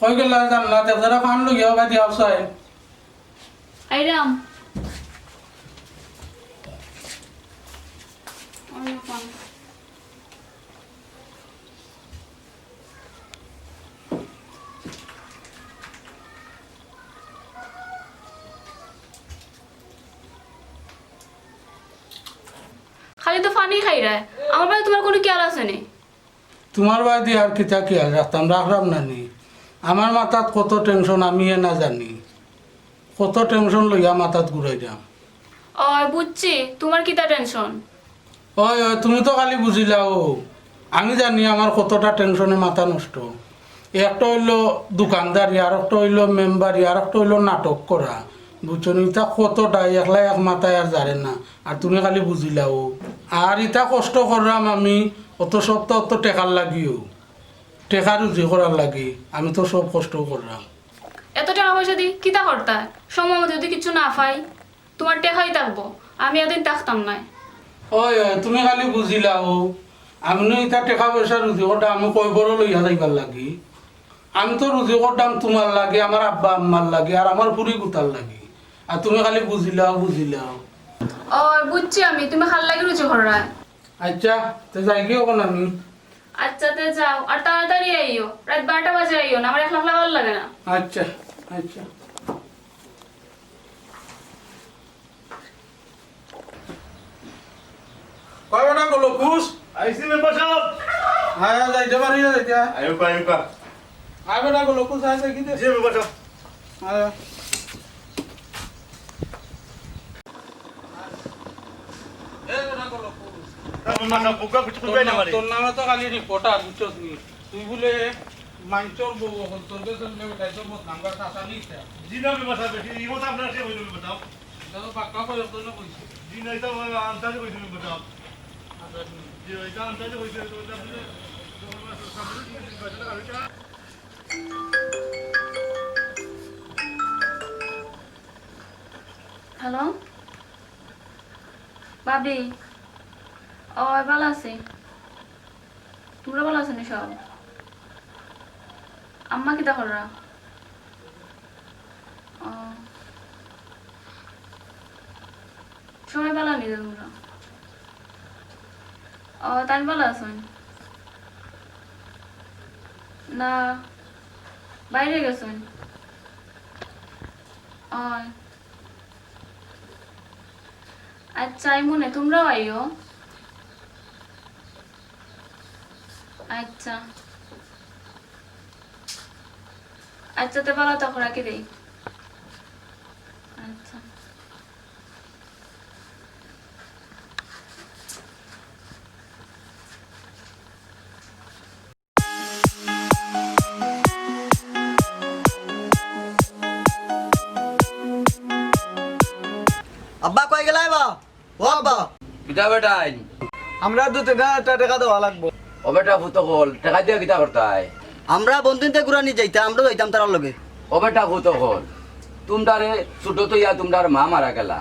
কই গেলা জান্নাত একজরা পান লইয়া বা দিয়াও চাই আইরাম খালি তো পানি খাই রে আমার ভাই তোমার কোনো খেয়াল আছে নি তোমার বাদি আর কিতা কি আর রাখতাম রাখলাম না নি আমার মাথাত কত টেনশন আমি না জানি কত টেনশন লইয়া মাথাত ঘুরাই দাম ওই বুঝছি তোমার কিতা টেনশন ওই ওই তুমি তো খালি বুঝিলা ও আমি জানি আমার কতটা টেনশনে মাথা নষ্ট একটা হইলো দোকানদারি আর একটা হইলো মেম্বারি আর একটা হইলো নাটক করা বুঝছো ইটা কতটা একলা এক মাথায় আর জানে না আর তুমি খালি বুঝিলা ও আর ইটা কষ্ট করলাম আমি অত সপ্তাহ অত টেকার লাগিও টেকা রুজি করার লাগি আমি তো সব কষ্ট করলাম এত টাকা পয়সা দি কিতা করতা সময় মতো যদি কিছু না পাই তোমার টেকাই থাকবো আমি এদিন থাকতাম না ওই ওই তুমি খালি বুঝিলা ও আমি ইটা টেকা পয়সা রুজি করতাম আমি কই বড় লইয়া যাইবার লাগি আমি তো রুজি করতাম তোমার লাগে আমার আব্বা আম্মার লাগে আর আমার পুরি গুতার লাগে আর তুমি খালি বুঝিলাও ওই বুঝছি আমি তুমি খাল লাগে রুচি কররা আচ্ছা তো যাই কি এখন আমি আচ্ছা তে যাও আর তাড়াতাড়ি আইও রাত 12টা বাজে আইও না আমার একলা ভালো লাগে না আচ্ছা আচ্ছা কয় বেটা গেল খুশ আইসি মেম্বার সাহেব হ্যাঁ যাইতে পারি না যাইতে আয়ুকা আয় বেটা গেল খুশ আছে কি দে জি মেম্বার সাহেব আয় মেম্বার সাহেব বুকা কিছু কইবে না মারি তোর নামে তো খালি রিপোর্টার বুঝছো তুই বলে মাইচর বউ হল তোর কাছে বেটাইছো মত নাম্বার টাকা নিছে জি না মেম্বার সাহেব এই মত আপনারা সে হইলো মেম্বার সাহেব দাদা পাক্কা করে তো না কইছি জি না এটা আন্তাজে কইছি মেম্বার সাহেব জি এটা আন্তাজে কইছি তো এটা হ্যালো বাবি ওই ভালো আছি তোমরা ভালো আছো নি সব আম্মা কিতা কররা ও সবাই ভালো নি তোমরা ও তাই ভালো আছো না বাইরে গেছো ওই আচ্ছা মনে তোমরাও আইও আচ্ছা আচ্ছা তো ভালো তখন রাখি দেই আচ্ছা আব্বা কই গেলাই বা ও আব্বা কিতা বেটাই আমরা দুতে টাকা দেওয়া লাগবো ও বেটা ভূত হল টাকা দিয়ে কিতা করতাই আমরা বন্ধুতে ঘুরানি যাইতাম আমরা যাইতাম তার লগে ও বেটা ভূত হল তোমরারে ছোট তো ইয়া তোমরার মা মারা গেলা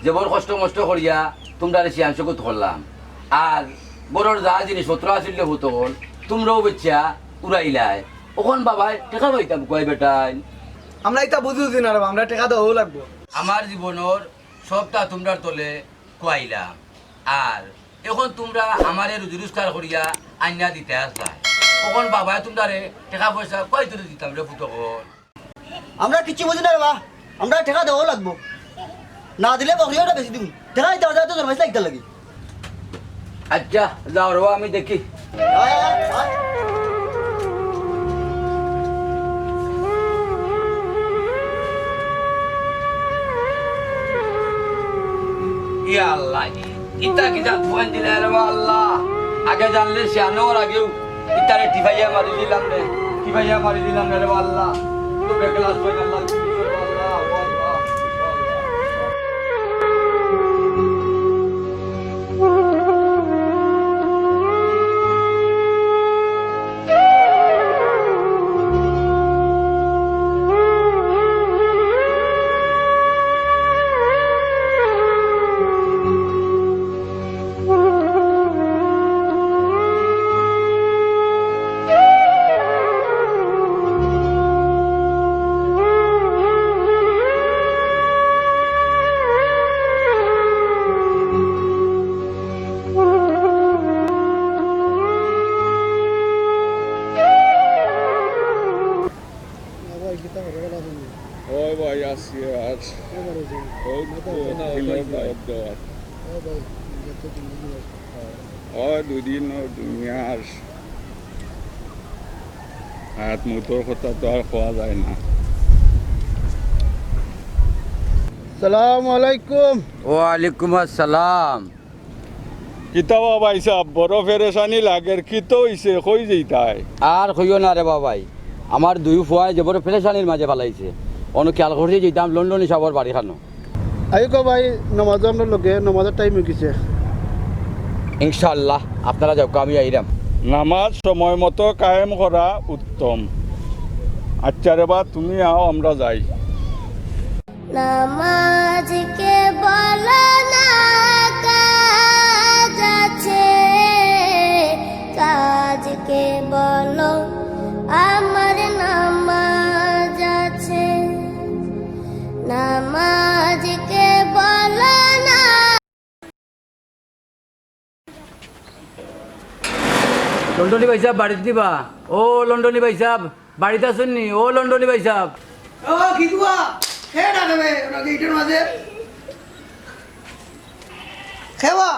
যে বড় কষ্ট মষ্ট করিয়া তোমরারে শিয়াংশকুত করলাম আর বড়র যা জিনিসপত্র আসিল ভূত হল তোমরাও বেচ্ছা উড়াইলাই ওখন বাবাই টাকা পাইতাম কয় বেটাই আমরা এটা বুঝুছি না আমরা টাকা দেওয়া লাগবো আমার জীবনের সবটা তোমরার তলে খুয়াইলাম আর এখন তোমরা আমারে রুজি রোজগার করিয়া আইনা দিতে আসলাই কখন বাবাই তোমরারে টাকা পয়সা কয় তুলে দিতাম রে ফুটকল আমরা কিছু বুঝি না বা আমরা টাকা দেওয়া লাগবো না দিলে বকরিয়াটা বেশি দিন টাকা দিতে হবে তো জন্মাইছে একটা লাগি আচ্ছা যাও রে আমি দেখি ইয়া আল্লাহ ইতা কিতা ফোন দিলে রে আল্লাহ আগে জানলে শিয়ানোর আগেও ইতারে টিফাইয়া মারি দিলাম রে রে আল্লাহ তো বেকলাস হয়ে আল্লাহ আল্লাহ আল্লাহ ভাই আছি আর দুদিন দুনিয়ার হাত মুতোর কথা তো আর খাওয়া যায় না। সালাম আলাইকুম। ওয়ালাইকুম আসসালাম। কিতাবা ভাই সাহেব বড় ফেরেশানি লাগের কিতো হইছে কই যেইতাই আর কইও না রে বাবাই, আমার দুই ফুয়ায় যে বড় ফেরেশানির মাঝে ফালাইছে। অন্য খেয়াল করছে যেতাম লন্ডন হিসাবর বাড়ি খানো। আইকো ভাই নামাজ আমরা লগে নামাজের টাইম হয়ে গেছে। ইনশাআল্লাহ আপনারা যাও, আমি আইরাম। নামাজ সময় মতো কায়েম করা উত্তম। আচ্ছা রে বা তুমি আও, আমরা যাই। নামাজ কে বলো না কাজ আছে, কাজকে বলো আমার নামাজ আছে। নামাজকে বলো না। লন্ডনী ভাই সাহেব বাড়িতে দিবা? ও লন্ডনী ভাই সাহেব বাড়িতে আসেন নি? ও লন্ডনী ভাই সাহেব। ও কিতুয়া হে ডাকবে ওনা গেটের মাঝে খেওয়া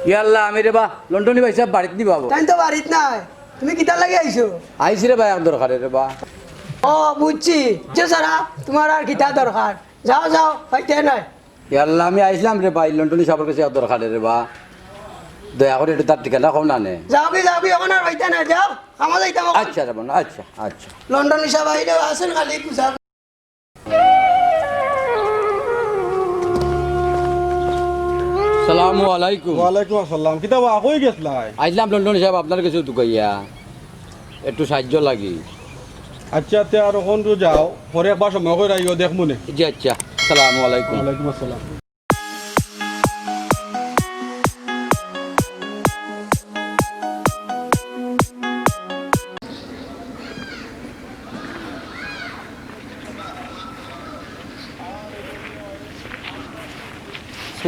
ইয়াল্লা আমি রে বা লন্ডনী ভাই সাহেব বাড়িতে দিবা? তাই তো বাড়িত নাই, তুমি কিতা লাগে আইছো? আইসি রে ভাই, এক দরকারে রে বা। ও বুঝছি, যে সারা তোমার আর কিতা দরকার, যাও যাও হইতে নাই। ইয়াল্লা আমি আইসলাম রে ভাই, লন্ডনী সাহেবের কাছে এক দরকারে রে বা। দয়া করে একটু তার ঠিকানা কম না নে। যাও কি এখন আর হইতে নাই, যাও আমার যাইতাম। আচ্ছা রে বোন, আচ্ছা আচ্ছা। লন্ডন হিসাব আইলে আসেন খালি পূজা। সালামু আলাইকুম। ওয়ালাইকুম আসসালাম। কিতাবা কই গেছলাই? আইসলাম লন্ডন সাহেব আপনার কাছে দুকাইয়া, একটু সাহায্য লাগি। আচ্ছা তে আর কোন তো যাও, পরে একবার সময় করে আইও দেখমু নে। জি আচ্ছা, সালামু আলাইকুম। ওয়ালাইকুম আসসালাম।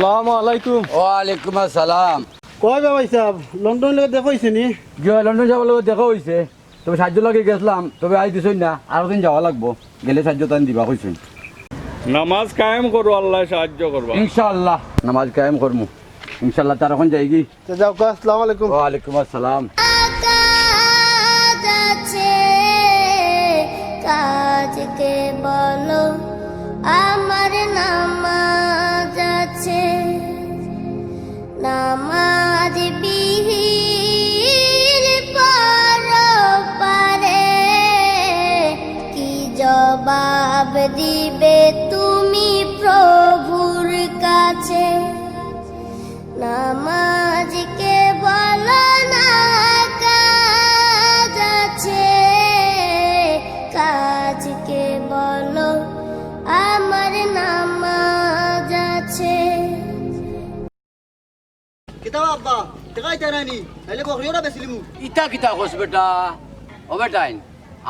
আসসালামু আলাইকুম। ওয়ালাইকুম আসসালাম। কয় ভাই সাহেব লন্ডন লগে দেখাইছে নি? জি লন্ডন সাহেবের লগত দেখা হয়েছে, তবে সাহায্য লাগে গেছিলাম, তবে আই দিছই না, আরো দিন যাওয়া লাগবো, গেলে সাহায্য তান দিবা কইছেন। নামাজ কায়েম করো, আল্লাহ সাহায্য করবা। ইনশাআল্লাহ নামাজ কায়েম করমু ইনশাআল্লাহ। তার এখন যাই কি? তো যাও কা। আসসালামু আলাইকুম। ওয়ালাইকুম আসসালাম। কাজ আছে, কাজকে বলো আমার নামাজ আছে। নামাজ বিহীন পরপারে কি জবাব দিবে তুমি প্রভুর কাছে? নামাজকে বলো না কাজ আছে, কাজকে বলো আমার নামাজ আছে। কিতাবা আব্বা টাকা দিতে নাইনি, তাইলে বকরিওটা বেচিলিমু। ইটা কিতা কস বেটা? ও বেটাইন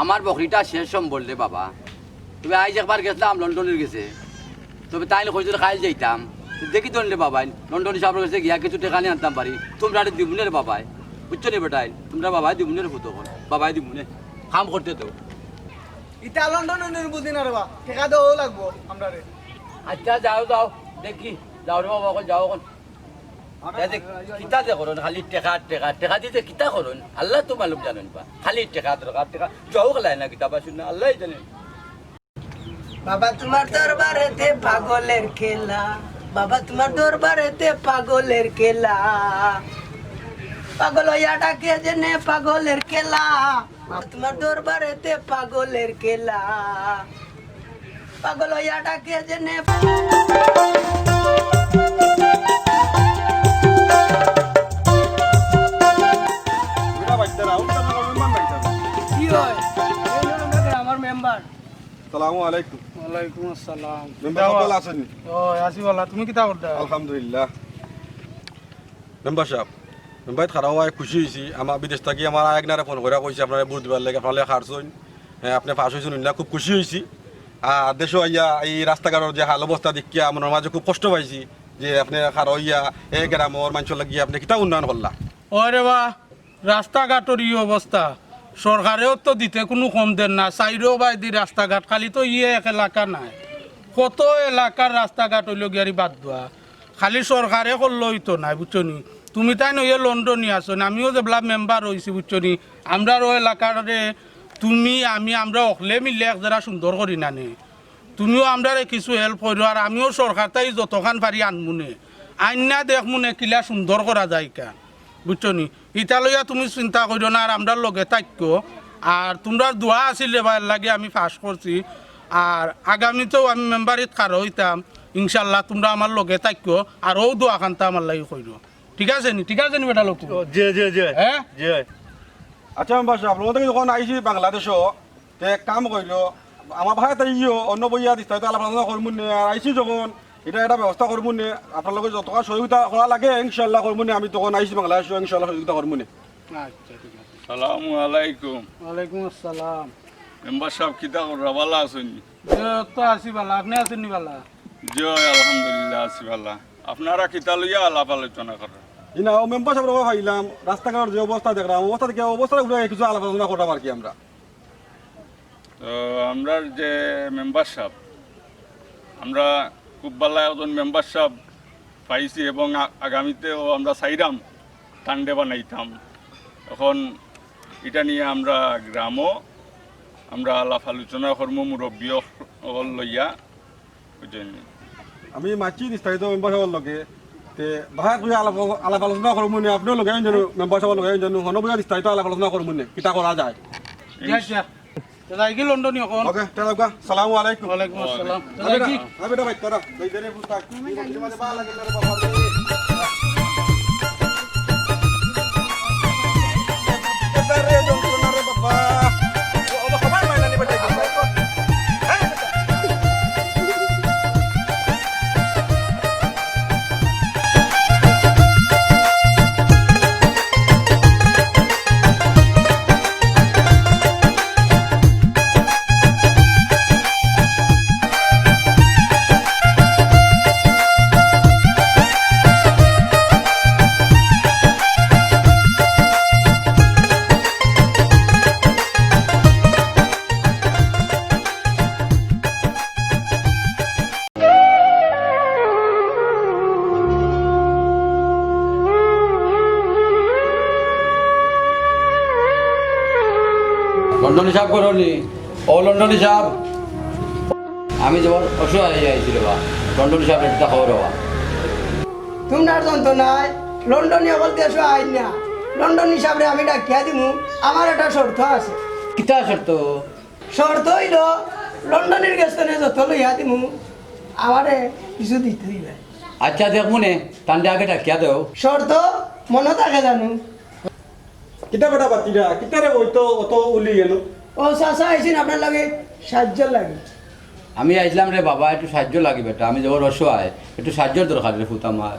আমার বকরিটা শেষ সম্বল রে বাবা। তবে আইজ একবার গেছিলাম লন্ডনের গেছে, তবে তাইলে কইছিল খাইল যাইতাম, দেখি তো রে বাবাই লন্ডন সাহেবের কাছে গিয়া কিছু টাকা নিয়ে আনতাম পারি। তোমরা দিবুনে রে বাবাই, বুঝছো নি বেটাই? তোমরা বাবাই দিবুনে রে ফুটো বাবাই দিবুনে কাম করতে তো। ইটা লন্ডন বুঝি না রে বা, টাকা দেওয়া লাগবো আমরা রে। আচ্ছা যাও যাও দেখি, যাও রে বাবা, এখন যাও এখন। কিতা যে করুন খালি টেকা টেকা টেকা দিতে কিতা করুন, আল্লাহ তো মালুম জানেন পা। খালি টেকা দরকার, টেকা যাও খেলায় না কিতাবা শুনে আল্লাহ জানেন। বাবা তোমার দরবারেতে পাগলের খেলা, বাবা তোমার দরবারেতে পাগলের খেলা। পাগল হইয়া ডাকে জেনে পাগলের খেলা, বাবা তোমার দরবারেতে পাগলের খেলা। পাগল হইয়া ডাকে জেনে। কি হয় আমার মেম্বার? আসসালামু আলাইকুম। ওয়ালাইকুম আসসালাম। মেম্বার ভালো আছেন? ও আসি বলা, তুমি কিতা করতা? আলহামদুলিল্লাহ। মেম্বার সাহেব মেম্বার খারাপ হয়, খুশি হয়েছি। আমার বিদেশ থাকি আমার একনারে ফোন করে কইছে আপনারা বুঝ দিবার লাগে, আপনারা খারছইন, আপনি পাস হয়েছেন না, খুব খুশি হয়েছি। আর দেশ হইয়া এই রাস্তাঘাটের যে হাল অবস্থা দেখিয়া আমার মাঝে খুব কষ্ট পাইছি, যে আপনি খারাপ হইয়া এই গ্রামের মানুষ লাগিয়ে আপনি কিতা উন্নয়ন করলা। ওরে বা রাস্তাঘাটের ই অবস্থা, সরকারেও তো দিতে কোনো কম দেন না, চাইরেও বাই দি রাস্তাঘাট, খালি তো ইয়ে এক এলাকা নাই। কত এলাকার রাস্তাঘাট হইল গিয়ারি বাদ দেওয়া খালি সরকারে করলো হইতো না বুঝছো নি তুমি তাই নইয়ে লন্ডনে আসো না আমিও যেবলা মেম্বার হয়েছি বুঝছো নি আমরা ও এলাকারে তুমি আমরা অকলে মিলে এক যারা সুন্দর করি না নে তুমিও আমরা কিছু হেল্প করো আর আমিও সরকার তাই যতখান পারি আনমুনে আইনা দেখমুনে কিলা সুন্দর করা যায় কা বুঝছো নি ইটা লইয়া তুমি চিন্তা করো না আর আমরা লগে থাকো আর তোমরা দোয়া আছিল এবার লাগে আমি পাস করছি আর আগামীতেও আমি মেম্বারিত কারো হইতাম ইনশাল্লাহ তোমরা আমার লগে থাকো আর ও দোয়া খানটা আমার লাগে কইরো ঠিক আছে নি বেটা লোক জি জি জি হ্যাঁ জি আচ্ছা মেম্বার সাহেব আপনার থেকে যখন আইসি বাংলাদেশও তে এক কাম করিল আমার ভাই তাই অন্য বইয়া দিস্তা হয়তো আলাপ করবো নে আর আইসি যখন এটা একটা ব্যবস্থা করবো নে আপনার লগে যতটা সহযোগিতা করা লাগে ইনশাল্লাহ করবো নে আমি তখন আইসি বাংলাদেশ ইনশাল্লাহ সহযোগিতা করবো নে আচ্ছা ঠিক আছে সালামু আলাইকুম ওয়ালাইকুম আসসালাম মেম্বার সাহেব কিতা করা ভালো আছেন তো আসি বালা আপনি আছেন নি বালা জয় আলহামদুলিল্লাহ আছি ভালো আপনারা কিতা লইয়া আলাপ আলোচনা করেন ইনা ও মেম্বার সাহেব ভাইলাম রাস্তাঘাটের যে অবস্থা দেখলাম অবস্থা থেকে অবস্থার উপরে কিছু আলাপ আলোচনা করতাম আর কি আমরা তো আমরা যে মেম্বার সাহেব আমরা খুব ভালো একজন মেম্বার সাহেব পাইছি এবং আগামীতেও আমরা চাইরাম টান্ডে বানাইতাম এখন এটা নিয়ে আমরা গ্রামও আমরা আলাপ আলোচনা কর্ম মুরব্বী লইয়া বুঝলেন আমি মাছি বিস্তারিত মেম্বার সাহেবের লগে তে ভাই তুই আলাপ আলোচনা করবো নে আপনিও লগে জানো মেম্বার সাহেবের লগে জানো হন বইয়া বিস্তারিত আলাপ আলোচনা করবো নে কিতা করা যায় যাই কি লন্ডনী এখন ওকে তাহলে সালামু আলাইকুম ওয়ালাইকুম আসসালাম কি আমি বেটা ভাই তারা এই দেরে পুস্তাক মাঝে ভালো লাগে তারে বাবা তারে যন্ত্রণা রে বাবা ও খবর পাইলা নি বেটা লন্ডনী সাহেব করনি ও লন্ডনী সাহেব আমি যেমন অসহায় আইছিল বা লন্ডনী সাহেব এটা খবর হওয়া তোমরা যন্ত্র নাই লন্ডনে অকল দেশ আইন না লন্ডন হিসাবে আমি ডাকিয়া দিমু আমার একটা শর্ত আছে কিতা শর্ত শর্ত হইল লন্ডনের গেছনে যত লইয়া দিমু আমারে কিছু দিতে হইবে আচ্ছা দেখ মনে টান্ডে আগে ডাকিয়া দেও শর্ত মনে থাকে জানো কিতা বেটা বাতিরা কিতা রে ওইতো অত উলি গেল ও চাচা আইসিন আপনার লাগে সাহায্য লাগে আমি আইছিলাম রে বাবা একটু সাহায্য লাগি বেটা আমি যাবো অসহায় একটু সাহায্যের দরকার রে ফুত আমার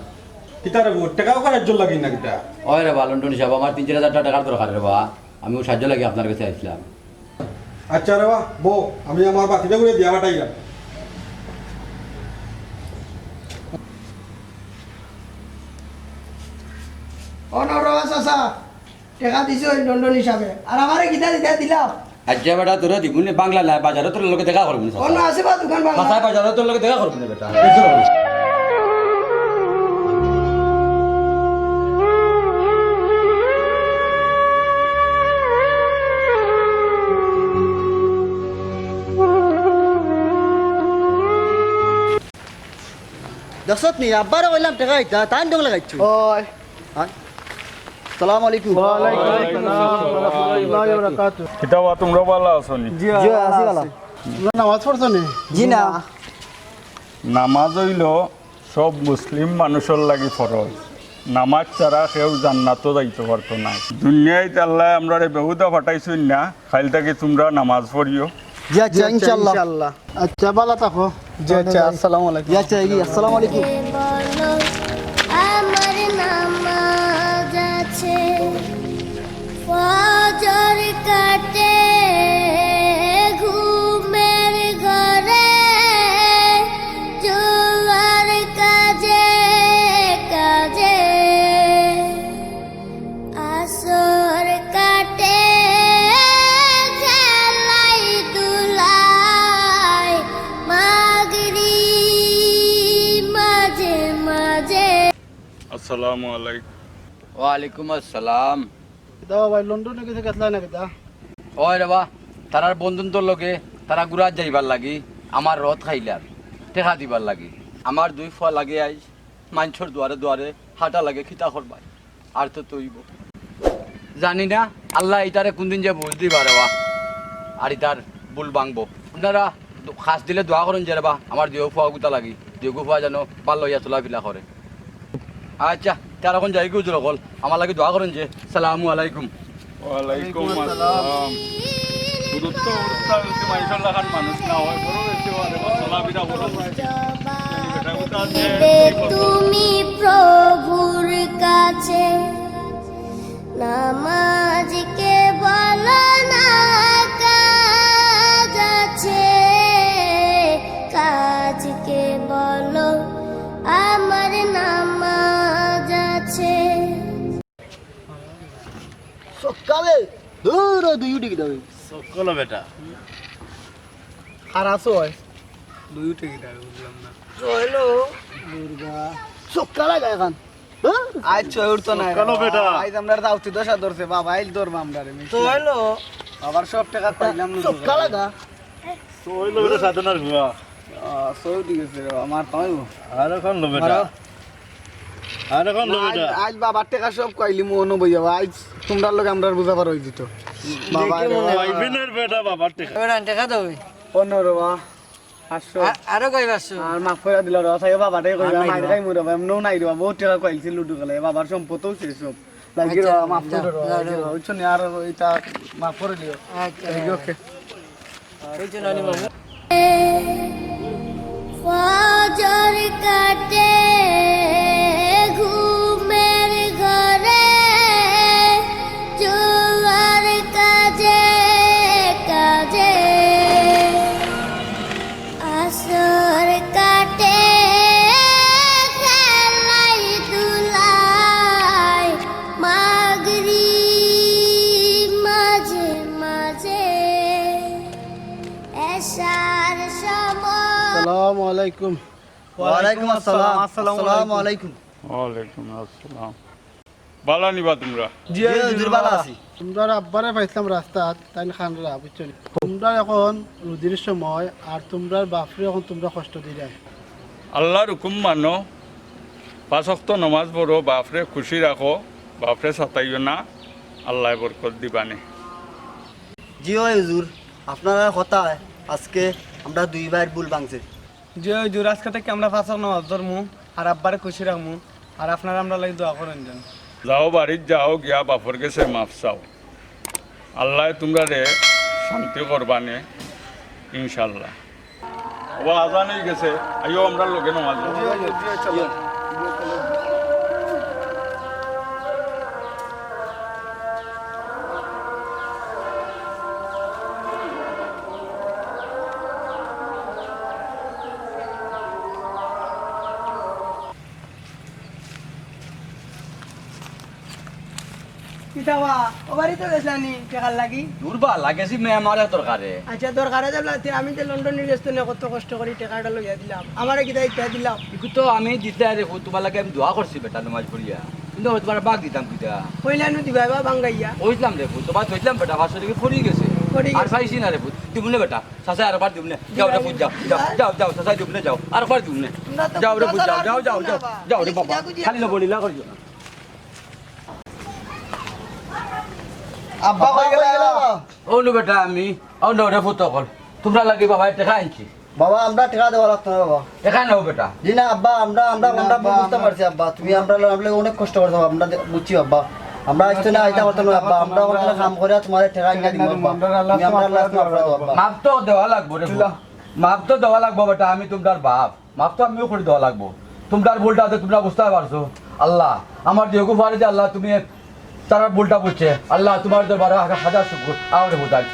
কিতা রে টাকাও সাহায্য লাগি না কিতা ওই রে বা লন্ডন হিসাব আমার 3-4 হাজার টাকার দরকার রে বা আমি সাহায্য লাগি আপনার কাছে আইছিলাম আচ্ছা রে বা বো আমি আমার বাতিটা করে দিয়া বাটাইলাম অনরবা চাচা টাকা দিছো লন্ডন হিসাবে আর আমারে কিতা দিতে দিলাম আচ্ছা বেটা তোরা দিবুনি বাংলা নাই বাজারে তোর লোকে দেখা করবি না অন্য আছে বা দোকান বাংলা কাঁচা বাজারে তোর লোকে দেখা করবি না বেটা দশত নি আব্বারে বললাম টাকা আইতা তাই ডং লাগাইছো ওই আসসালামু আলাইকুম কিতা বা তোমরা ভালো আছো নি জি আসি বালা নামাজ পড়ছো নি জি না নামাজ হইল সব মুসলিম মানুষের লাগি ফরজ নামাজ ছাড়া কেউ জান্নাতও যাইতে পারতো না দুনিয়ায় আল্লাহ আমরা বেহুদা ফাটাইছুন না খাইল থাকি তোমরা নামাজ পড়িও জি আচ্ছা ইনশাআল্লাহ আচ্ছা ভালো থাকো জি আচ্ছা আসসালামু আলাইকুম জি আচ্ছা আসসালামু আলাইকুম বলো আমার নামাজ আছে ফজর কাটে ঘুমের ঘরে জোয়ার কাজে কাজে আসর কাটে খেলাই দুলাই মাগরি আসসালামু আলাইকুম। ওয়ালাইকুম আসসালাম। দাও ভাই লন্ডনে গেছে গেছলা না কিতা ওই রে বা তারার বন্ধুন্তর লগে তারা ঘুরাত যাইবার লাগি আমার রথ খাইলার টেকা দিবার লাগি আমার 2 ফল লাগে আইস মাঞ্ছর দুয়ারে দুয়ারে হাঁটা লাগে খিতা করবাই আর তো তৈব জানি না আল্লাহ ইটারে কোনদিন যে বুঝ দিবা রে বা আর ইটার বুল ভাঙবো আপনারা খাস দিলে দোয়া করেন যে রে বা আমার দেহ ফুয়া গুতা লাগি দেহ ফুয়া যেন পাল লইয়া চলাফিলা করে। আচ্ছা তার এখন যাই গুজর কল আমার লাগে দোয়া করেন যে সালামু আলাইকুম। ওয়ালাইকুম আসসালাম। গুরুত্ব গুরুত্ব মাইশাল লাখান মানুষ না হয় বড় বেশি হয় চলাফেরা বড় তুমি প্রভুর কাছে নামাজকে বলো না কাজ আছে, কাজকে বলো আমার নামাজ আছে। সকালে দূর দুই উঠে গেলে সকলো বেটা আর আসো হয় দুই উঠে গিয়ে বুঝলাম না হইলো দুর্গা সকালে গায়ে খান আজ ছয় উঠতো না সকালো বেটা। আজ আমরা দাউতি দশা ধরছে বাবা আইল ধরবো আমরা রে তো হইলো আবার সব টাকা পাইলাম না সকালে গা তো হইলো বেটা সাধনার ভুয়া সৌ দিকে আমার তো আর এখন লো বেটা আর এখন লো বেটা আজ বাবার টাকা সব কইলি মনো বইয়া আজ তোমরা লোক আমরা বুঝা পার হই দিত বাবা ভাইবেনের বেটা বাবার টেকা টাকা দেবে 15 বা 500 আরো কই 500 আর মাফ করে দিল রা তাই বাবা টাই কইবা মাইর গাই মুরা এমনও নাই রে বহুত টাকা কইছি লুডু গলে বাবার সম্পত্তিও শেষ সব লাগি রা মাফ করে রা ওইছো নি আর এটা মাফ করে দিও আচ্ছা ওকে ওইছো নানি বাবু ফজর কাটে ঘুমের ঘরে জোয়ার কাজে কাজে, আসর কাটে খেলাই দুলাই মাগরিব মাঝে মাঝে এশার সময়। আসসালামু আলাইকুম। ওয়ালাইকুম আসসালাম। আসসালামু আলাইকুম। ওয়ালাইকুম আসসালাম। বালা নিবা তোমরা? জি হুজুর ভালো আছি। তোমরা আব্বারে পাইছিলাম রাস্তাত তাই খানরা বুঝছো নি? তোমরা এখন রুদির সময় আর তোমরা বাপরে এখন তোমরা কষ্ট দিলে আল্লাহর হুকুম মানো, 5 ওয়াক্ত নামাজ পড়ো, বাপরে খুশি রাখো, বাপরে সাতাইও না, আল্লাহ বরকত দিবানে। জি ওই হুজুর আপনারা কথা আজকে আমরা 2 ভাইয়ের ভুল ভাঙছে। যে হুজুর আজকে থেকে আমরা ফাঁসক নামাজ ধরমু আর আব্বারে খুশি রাখমু আর আপনারা আমরা লাগি দোয়া করেন যেন। যাও বাড়ির যাও গিয়া বাপর গেছে মাফ চাও, আল্লাহ তোমরা রে শান্তি করবানে ইনশাল্লাহ। ও আজান হয়ে গেছে, আইও আমরা লোকে নামাজ পড়ি। কিতাবা ও বাড়িতে গেছানি টাকার লাগি দুর্বা লাগেছি মেমারে তরকারে আচ্ছা দরকারে যাবলাতে আমি তো লন্ডনে গেছি না কত কষ্ট করে টাকাটা লইয়া দিলাম আমারে কিতা ইচ্ছা দিলাম ইকু তো আমি দিতে আরে তোমার লাগে আমি দোয়া করছি বেটা নামাজ পড়িয়া কিন্তু তোমার বাগ দিতাম কিটা কইলানু দিবা বা বাঙ্গাইয়া ওইলাম রে তোমার ধরলাম বেটা ভাষা থেকে পড়ি গেছে পড়ি আর পাইছি না রে দিবনে বেটা সাসা আর বার দিবনে যাও রে পুজ যাও যাও যাও যাও সাসা দিবনে যাও আর বার দিবনে যাও রে পুজ যাও যাও যাও যাও যাও রে বাবা খালি না বলিলা করিও না। আব্বা কই গেল? ও নো বেটা আমি ও নো রে ফুটো কল তোমরা লাগি বাবা টাকা আনছি বাবা আমরা টাকা দেওয়া লাগতো না বাবা। টাকা নাও বেটা। জি না আব্বা আমরা আমরা আমরা বুঝতে পারছি আব্বা, তুমি আমরা অনেক কষ্ট করছো আমরা বুঝছি আব্বা। আমরা আজকে না আইতা পারতাম না আব্বা, আমরা ওখানে কাম করে তোমাদের টাকা কিনে দিব আব্বা। তুমি আমরা আল্লাহ আব্বা। মাপ তো দেওয়া লাগবো রে, মাপ তো দেওয়া লাগবো বেটা, আমি তোমার বাপ, মাপ তো আমিও করে দেওয়া লাগবো। তোমার ভুলটা আছে তোমরা বুঝতে পারছো, আল্লাহ আমার দেহকু পারে যে আল্লাহ তুমি তারা ভুলটা বুঝছে, আল্লাহ তোমার দরবারে হাজার শুকর। আমার বোঝাই